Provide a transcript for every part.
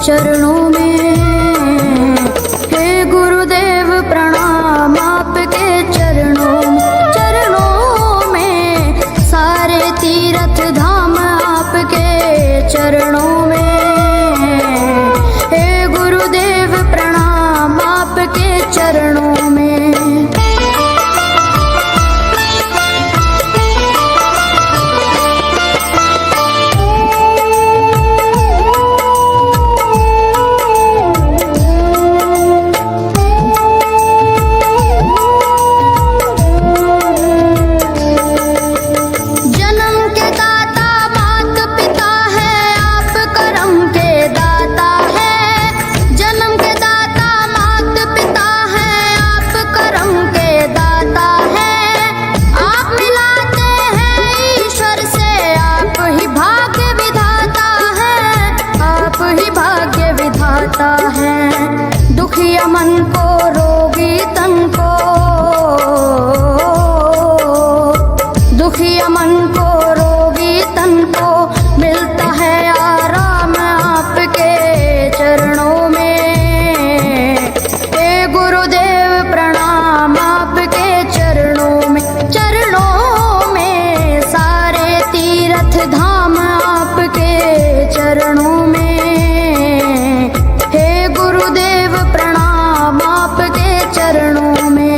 चरणों में। हे गुरुदेव प्रणाम आपके चरणों में, सारे तीर्थ धाम आपके चरणों में। हे गुरुदेव प्रणाम आपके चरणों में। दुखिया मन को, रोगी तन को, दुखिया मन को, रोगी तन को मिलता है आराम आपके चरणों में। हे गुरुदेव प्रणाम आपके चरणों में, सारे तीर्थ धाम आपके चरणों में। चरणों में।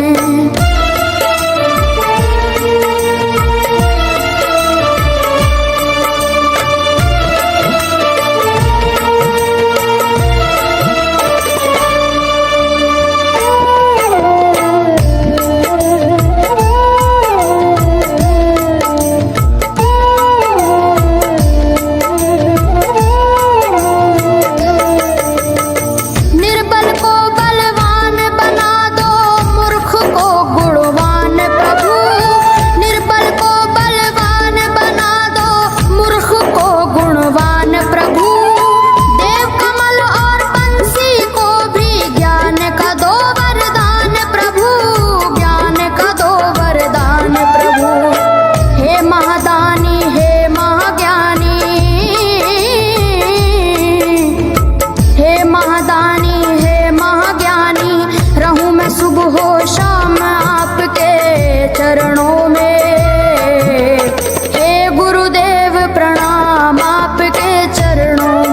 चरणों में। हे गुरुदेव प्रणाम आपके चरणों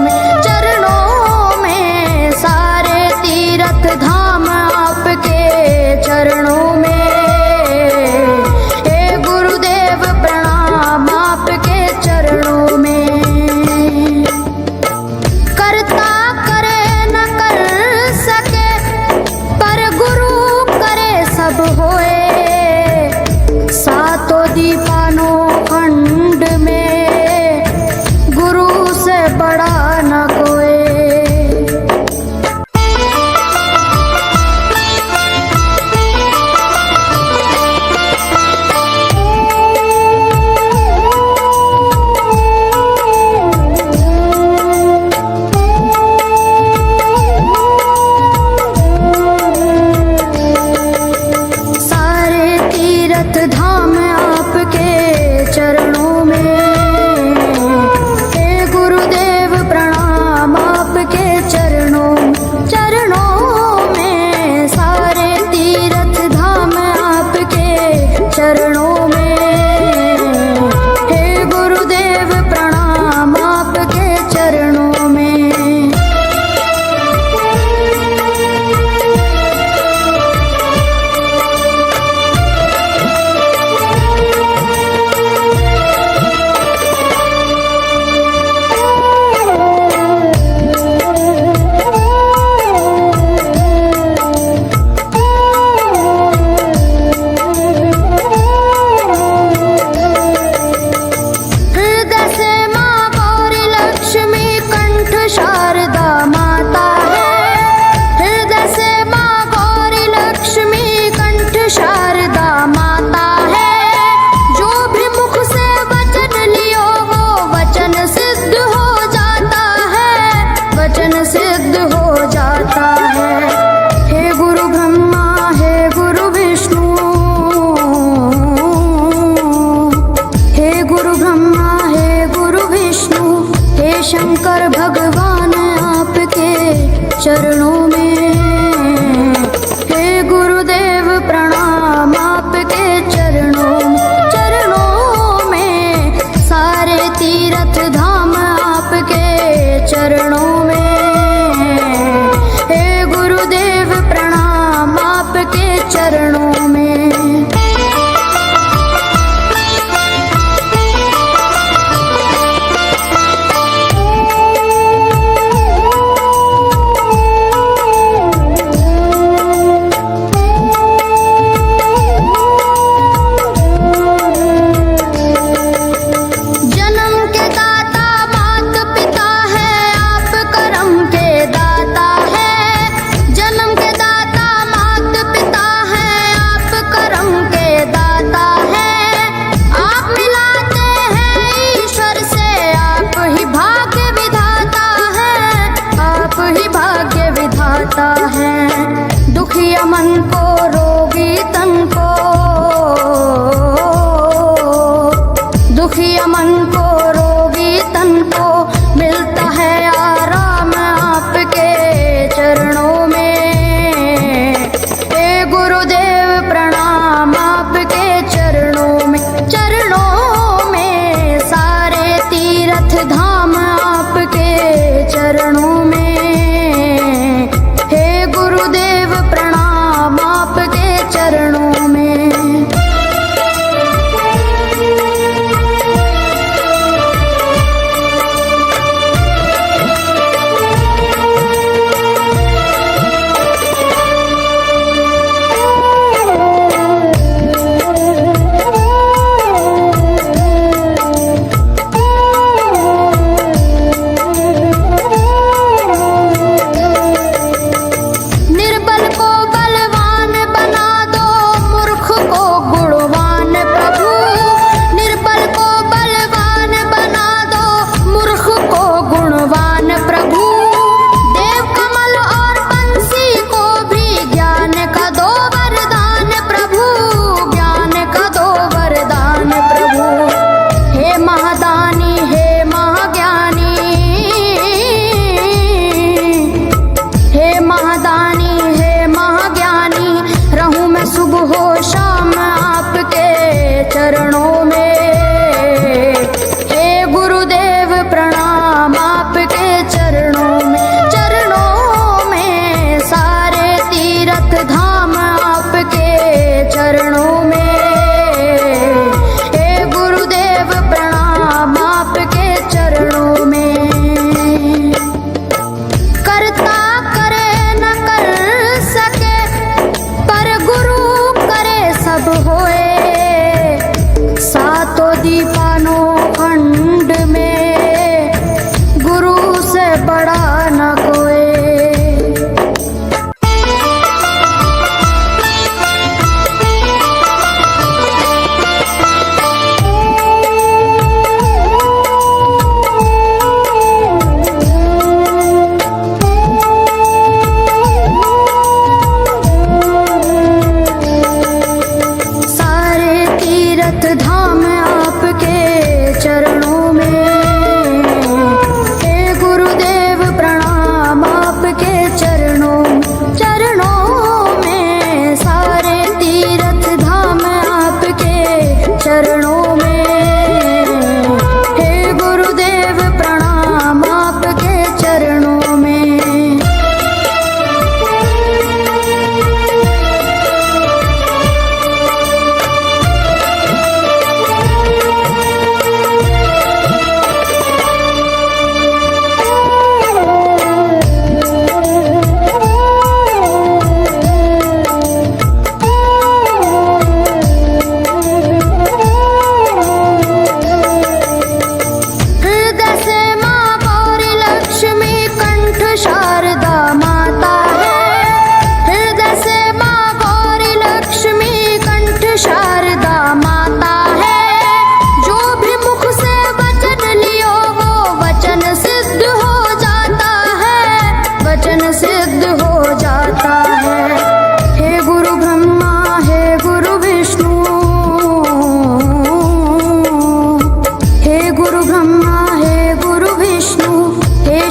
में, सारे तीर्थ धाम आपके चरणों में। हे गुरुदेव प्रणाम आपके चरणों में। करता करे न कर सके, पर गुरु करे सब होए। सातों दीवानों खंड में, गुरु से बड़ा न कोई। सारे तीर्थ धाम आपके चरणों में। हे गुरुदेव प्रणाम आपके चरणों में, सारे तीर्थ धाम आपके चरणों में। हे गुरुदेव प्रणाम आपके चरणों में। शंकर भगवान आपके चरणों में। हे गुरुदेव प्रणाम आपके चरणों में, सारे तीर्थ धाम आपके चरणों में। हे गुरुदेव प्रणाम आपके चरणों में। दुखिया मन को रोगी तन को, दुखिया मन को रोगी तन को मिलता है आराम आपके चरणों में। हे गुरुदेव प्रणाम आपके चरणों में, चरणों में सारे तीर्थ धाम आपके चरणों में। चरणों में। चरणों में। हे गुरुदेव प्रणाम आपके चरणों में, चरणों में सारे तीर्थ धाम आपके चरणों में। हे गुरुदेव प्रणाम आपके चरणों में। करता करे न कर सके, पर गुरु करे सब होए। सातों दीपानों खंड में गुरु से बड़ा न कोई। सारे तीर्थ धाम आपके चरणों में। हे गुरुदेव प्रणाम आपके चरणों, चरणों में सारे तीर्थ धाम आपके चरणों में। हे गुरुदेव प्रणाम आपके चरणों में।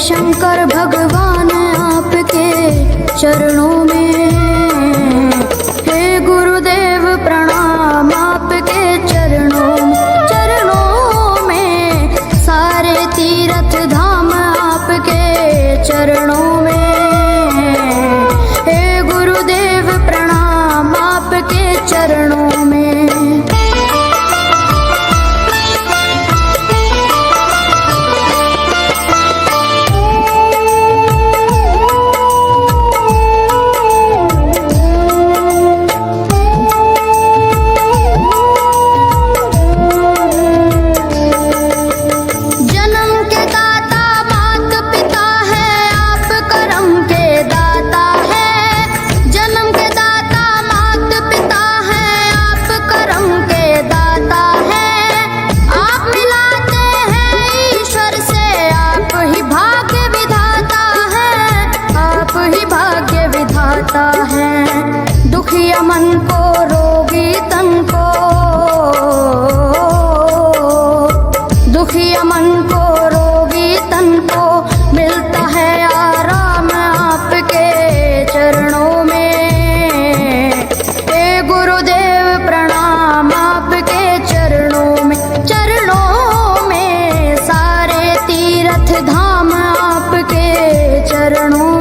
शंकर भगवान आपके चरणों में। हे गुरुदेव प्रणाम आपके चरणों में, सारे तीर्थ धाम आपके चरणों में। हे गुरुदेव प्रणाम आपके चरणों में। दुखिया मन को रोगी तन को, दुखिया मन को रोगी तन को मिलता है आराम आपके चरणों में। हे गुरुदेव प्रणाम आपके चरणों में, सारे तीर्थ धाम आपके चरणों